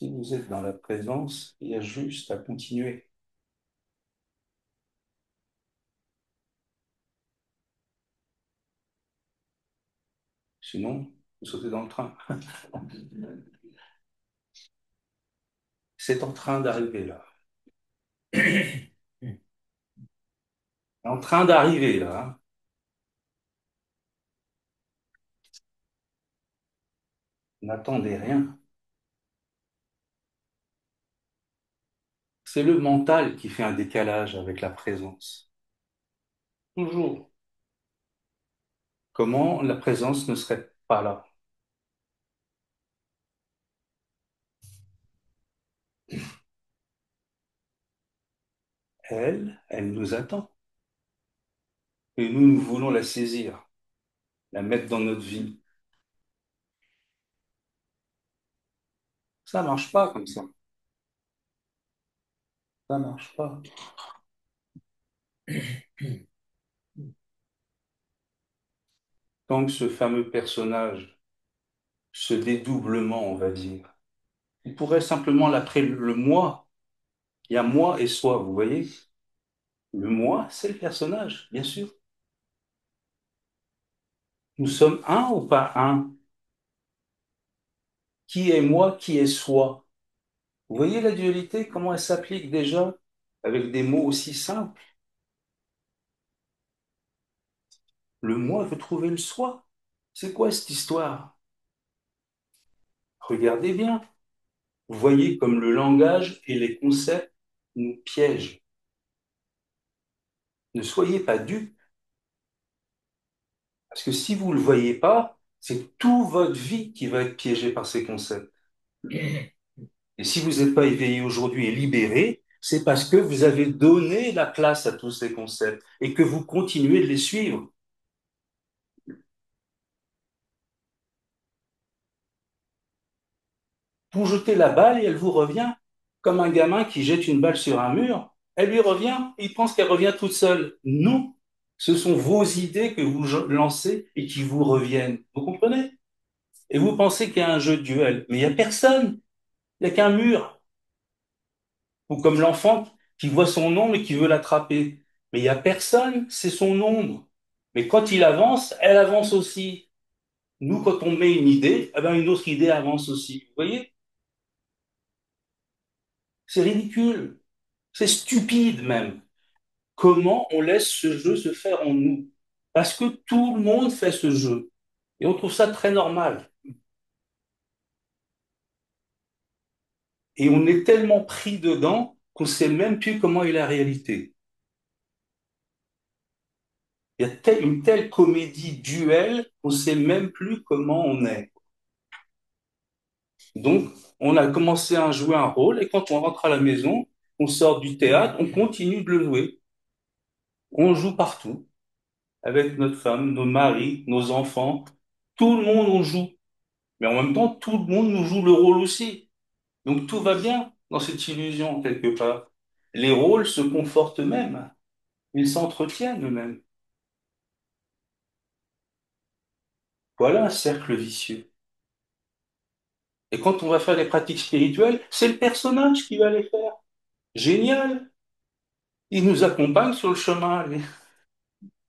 Si vous êtes dans la présence, il y a juste à continuer. Sinon, vous sautez dans le train. C'est en train d'arriver là. En train d'arriver là, hein. N'attendez rien. C'est le mental qui fait un décalage avec la présence. Toujours. Comment la présence ne serait pas là? Elle nous attend. Et nous voulons la saisir, la mettre dans notre vie. Ça marche pas comme ça. Ça marche pas. Tant que ce fameux personnage, ce dédoublement, on va dire, il pourrait simplement l'appeler le moi. Il y a moi et soi, vous voyez? Le moi, c'est le personnage, bien sûr. Nous sommes un ou pas un? Qui est moi, qui est soi? Vous voyez la dualité, comment elle s'applique déjà avec des mots aussi simples? Le moi veut trouver le soi. C'est quoi cette histoire? Regardez bien. Vous voyez comme le langage et les concepts nous piègent. Ne soyez pas dupes, parce que si vous ne le voyez pas, c'est toute votre vie qui va être piégée par ces concepts. Et si vous n'êtes pas éveillé aujourd'hui et libéré, c'est parce que vous avez donné la place à tous ces concepts et que vous continuez de les suivre. Vous jetez la balle et elle vous revient. Comme un gamin qui jette une balle sur un mur, elle lui revient, il pense qu'elle revient toute seule. Non, ce sont vos idées que vous lancez et qui vous reviennent. Vous comprenez? Et vous pensez qu'il y a un jeu de duel, mais il n'y a personne, il n'y a qu'un mur. Ou comme l'enfant qui voit son ombre et qui veut l'attraper. Mais il n'y a personne, c'est son ombre. Mais quand il avance, elle avance aussi. Nous, quand on met une idée, eh ben, une autre idée avance aussi. Vous voyez? C'est ridicule. C'est stupide même. Comment on laisse ce jeu se faire en nous? Parce que tout le monde fait ce jeu. Et on trouve ça très normal. Et on est tellement pris dedans qu'on ne sait même plus comment est la réalité. Il y a une telle comédie duel qu'on ne sait même plus comment on est. Donc, on a commencé à jouer un rôle et quand on rentre à la maison, on sort du théâtre, on continue de le jouer. On joue partout, avec notre femme, nos maris, nos enfants. Tout le monde, on joue. Mais en même temps, tout le monde nous joue le rôle aussi. Donc, tout va bien dans cette illusion, quelque part. Les rôles se confortent eux-mêmes. Ils s'entretiennent eux-mêmes. Voilà un cercle vicieux. Et quand on va faire des pratiques spirituelles, c'est le personnage qui va les faire. Génial. Il nous accompagne sur le chemin.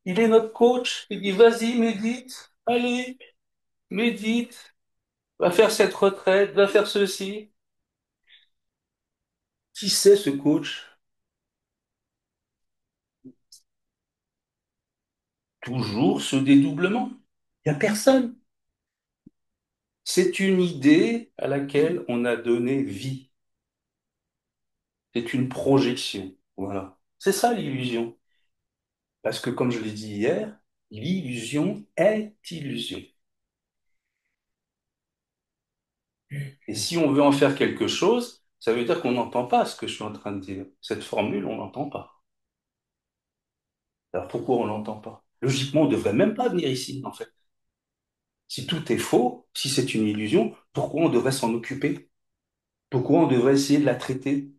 Il est notre coach. Il dit, vas-y, médite. Allez, médite. Va faire cette retraite, va faire ceci. Qui c'est ce coach? Toujours ce dédoublement. Il n'y a personne. C'est une idée à laquelle on a donné vie. C'est une projection. Voilà. C'est ça l'illusion. Parce que comme je l'ai dit hier, l'illusion est illusion. Et si on veut en faire quelque chose, ça veut dire qu'on n'entend pas ce que je suis en train de dire. Cette formule, on n'entend pas. Alors pourquoi on l'entend pas? Logiquement, on ne devrait même pas venir ici, en fait. Si tout est faux, si c'est une illusion, pourquoi on devrait s'en occuper? Pourquoi on devrait essayer de la traiter?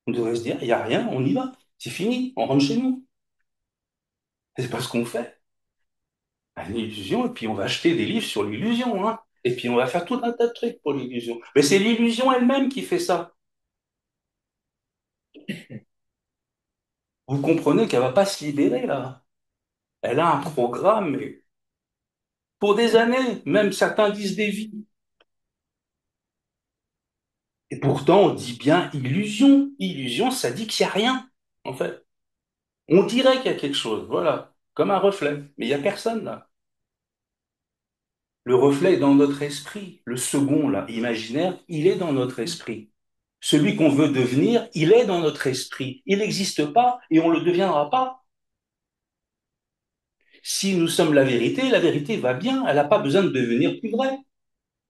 On devrait se dire, il n'y a rien, on y va. C'est fini, on rentre chez nous. C'est pas ce qu'on fait. Une illusion, et puis on va acheter des livres sur l'illusion, hein. Et puis on va faire tout un tas de trucs pour l'illusion. Mais c'est l'illusion elle-même qui fait ça. Vous comprenez qu'elle va pas se libérer là. Elle a un programme mais pour des années, même certains disent des vies. Et pourtant on dit bien illusion. Illusion, ça dit qu'il n'y a rien, en fait. On dirait qu'il y a quelque chose, voilà, comme un reflet. Mais il n'y a personne là. Le reflet est dans notre esprit. Le second, là, imaginaire, il est dans notre esprit. Celui qu'on veut devenir, il est dans notre esprit. Il n'existe pas et on ne le deviendra pas. Si nous sommes la vérité va bien. Elle n'a pas besoin de devenir plus vraie.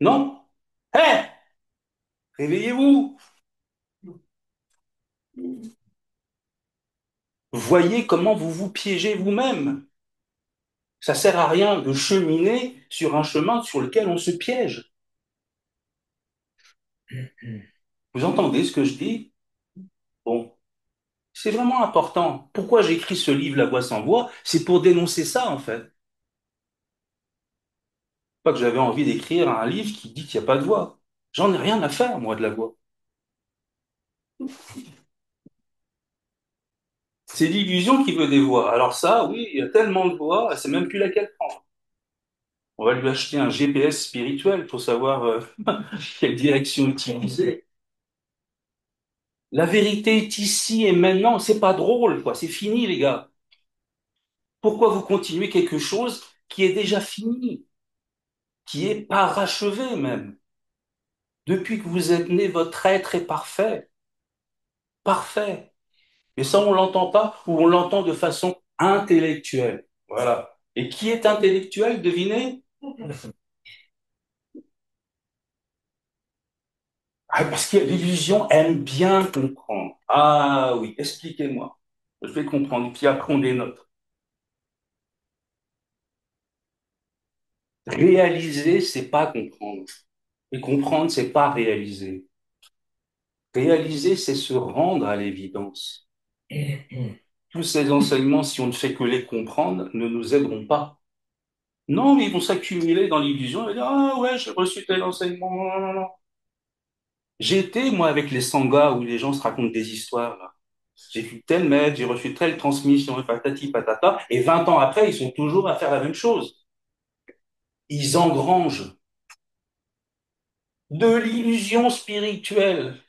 Non? Hé! Réveillez-vous! Voyez comment vous vous piégez vous-même. Ça sert à rien de cheminer sur un chemin sur lequel on se piège. Vous entendez ce que je dis? Bon, c'est vraiment important. Pourquoi j'écris ce livre La Voix sans voix? C'est pour dénoncer ça, en fait. Pas que j'avais envie d'écrire un livre qui dit qu'il n'y a pas de voix. J'en ai rien à faire, moi, de la voix. C'est l'illusion qui veut des voix. Alors ça, oui, il y a tellement de voix, elle sait même plus laquelle prendre. On va lui acheter un GPS spirituel pour savoir quelle direction utiliser. La vérité est ici et maintenant. C'est pas drôle, quoi. C'est fini, les gars. Pourquoi vous continuez quelque chose qui est déjà fini, qui est parachevé même? Depuis que vous êtes né, votre être est parfait. Parfait. Et ça, on l'entend pas ou on l'entend de façon intellectuelle. Voilà. Et qui est intellectuel, devinez? Ah, parce que l'illusion aime bien comprendre. Ah oui, expliquez-moi. Je vais comprendre. Puis après, on dénote. Réaliser, c'est pas comprendre. Et comprendre, c'est pas réaliser. Réaliser, c'est se rendre à l'évidence. Tous ces enseignements, si on ne fait que les comprendre, ne nous aideront pas. Non, mais ils vont s'accumuler dans l'illusion et dire, ah ouais, j'ai reçu tel enseignement. Non, non, non, non. J'ai été, moi, avec les sanghas où les gens se racontent des histoires, là. J'ai vu tel maître, j'ai reçu telle transmission, et patati patata, et 20 ans après, ils sont toujours à faire la même chose. Ils engrangent de l'illusion spirituelle.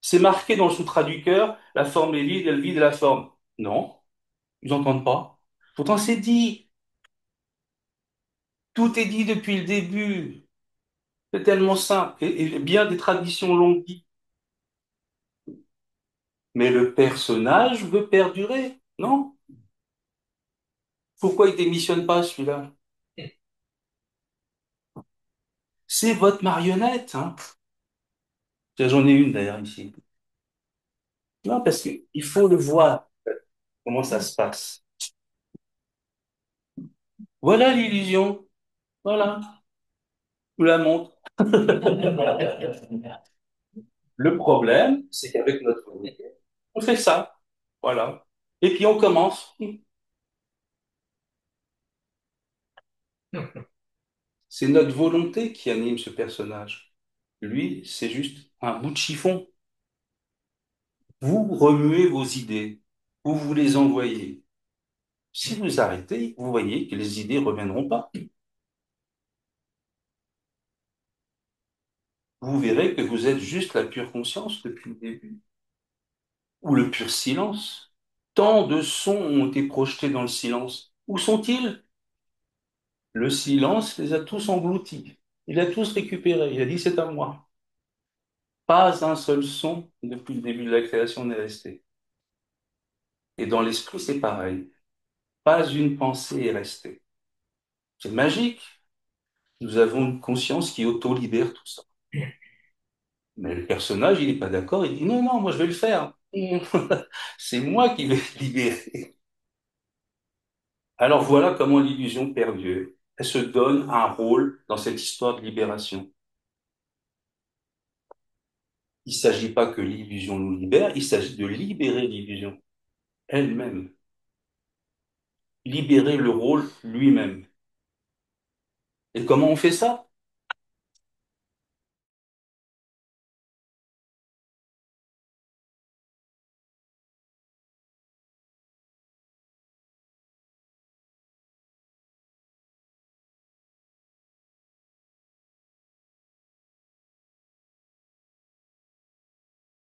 C'est marqué dans le Sutra du cœur, la forme est vide, elle vide la forme. Non, ils n'entendent pas. Pourtant, c'est dit. Tout est dit depuis le début. C'est tellement simple. Et bien des traditions l'ont dit. Mais le personnage veut perdurer, non? Pourquoi il démissionne pas, celui-là? C'est votre marionnette, hein? Tiens, j'en ai une d'ailleurs ici. Non, parce qu'il faut le voir, comment ça se passe. Voilà l'illusion. Voilà. Je vous la montre. Le problème, c'est qu'avec notre vie, on fait ça. Voilà. Et puis on commence. C'est notre volonté qui anime ce personnage. Lui, c'est juste un bout de chiffon. Vous remuez vos idées, vous les envoyez. Si vous arrêtez, vous voyez que les idées ne reviendront pas. Vous verrez que vous êtes juste la pure conscience depuis le début, ou le pur silence. Tant de sons ont été projetés dans le silence. Où sont-ils? Le silence les a tous engloutis. Il a tous récupéré. Il a dit c'est à moi. Pas un seul son depuis le début de la création n'est resté. Et dans l'esprit, c'est pareil. Pas une pensée est restée. C'est magique. Nous avons une conscience qui auto-libère tout ça. Mais le personnage, il n'est pas d'accord. Il dit non, non, moi je vais le faire. C'est moi qui vais le libérer. Alors voilà comment l'illusion perd Dieu. Elle se donne un rôle dans cette histoire de libération. Il ne s'agit pas que l'illusion nous libère, il s'agit de libérer l'illusion elle-même. Libérer le rôle lui-même. Et comment on fait ça?